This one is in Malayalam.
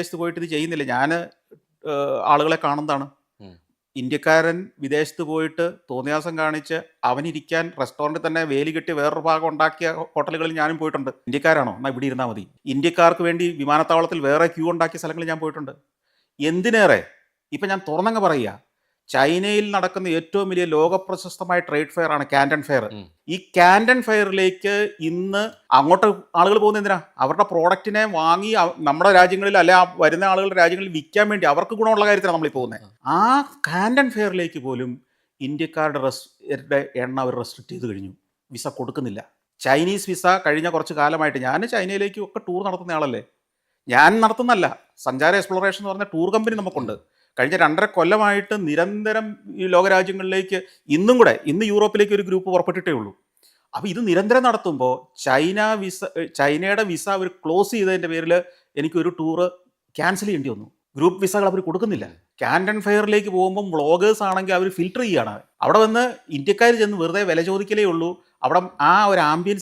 വിദേശത്ത് പോയിട്ട് ഇത് ചെയ്യുന്നില്ല. ഞാൻ ആളുകളെ കാണുന്നതാണ്. ഉം. ഇന്ത്യക്കാരൻ വിദേശത്ത് പോയിട്ട് തോന്നിയാസം കാണിച്ച് അവനിരിക്കാൻ റെസ്റ്റോറൻറ്റിൽ തന്നെ വേലി കെട്ടി വേറൊരു ഭാഗം ഉണ്ടാക്കിയ ഹോട്ടലുകളിൽ ഞാനും പോയിട്ടുണ്ട്. ഇന്ത്യക്കാരാണോ? എന്നാൽ ഇവിടെ ഇരുന്നാൽ മതി. ഇന്ത്യക്കാർക്ക് വേണ്ടി വിമാനത്താവളത്തിൽ വേറെ ക്യൂ ഉണ്ടാക്കിയ സ്ഥലങ്ങളിൽ ഞാൻ പോയിട്ടുണ്ട്. എന്തിനേറെ ഇപ്പം ഞാൻ തുറന്നങ്ങ് പറയുക, ചൈനയിൽ നടക്കുന്ന ഏറ്റവും വലിയ ലോകപ്രശസ്തമായ ട്രേഡ് ഫെയർ ആണ് കാൻഡൻ ഫെയർ. ഉം. ഈ കാൻഡൻ ഫെയറിലേക്ക് ഇന്ന് അങ്ങോട്ട് ആളുകൾ പോകുന്നത് എന്തിനാ? അവരുടെ പ്രോഡക്റ്റിനെ വാങ്ങി നമ്മുടെ രാജ്യങ്ങളിൽ അല്ലെ ആ വരുന്ന ആളുകളുടെ രാജ്യങ്ങളിൽ വിൽക്കാൻ വേണ്ടി അവർക്ക് ഗുണമുള്ള കാര്യത്തിലാണ് നമ്മൾ പോകുന്നത്. ആ കാൻഡൻ ഫെയറിലേക്ക് പോലും ഇന്ത്യക്കാരുടെ എണ്ണം അവർ റെസ്ട്രിക്റ്റ് ചെയ്ത് കഴിഞ്ഞു. വിസ കൊടുക്കുന്നില്ല. ചൈനീസ് വിസ കഴിഞ്ഞ കുറച്ച് കാലമായിട്ട്, ഞാൻ ചൈനയിലേക്ക് ഒക്കെ ടൂർ നടത്തുന്ന ആളല്ലേ, ഞാൻ നടത്തുന്നല്ല, സഞ്ചാര എക്സ്പ്ലോറേഷൻ എന്ന് പറഞ്ഞ ടൂർ കമ്പനി നമുക്കുണ്ട്. കഴിഞ്ഞ 2.5 കൊല്ലമായിട്ട് നിരന്തരം ഈ ലോകരാജ്യങ്ങളിലേക്ക്, ഇന്ന് യൂറോപ്പിലേക്ക് ഒരു ഗ്രൂപ്പ് പുറപ്പെട്ടിട്ടേ ഉള്ളൂ. അപ്പോൾ ഇത് നിരന്തരം നടത്തുമ്പോൾ ചൈനയുടെ വിസ അവർ ക്ലോസ് ചെയ്തതിൻ്റെ പേരിൽ എനിക്കൊരു ടൂറ് ക്യാൻസൽ ചെയ്യേണ്ടി വന്നു. ഗ്രൂപ്പ് വിസകൾ അവർ കൊടുക്കുന്നില്ല. കാൻഡൻ ഫെയറിലേക്ക് പോകുമ്പം വ്ളോഗേഴ്സ് ആണെങ്കിൽ അവർ ഫിൽട്ടർ ചെയ്യുകയാണ്. അവിടെ വന്ന് ഇന്ത്യക്കാർ ചെന്ന് വെറുതെ വില ചോദിക്കലേ ഉള്ളൂ. അവിടെ ആ ഒരു ആംബിയൻസ്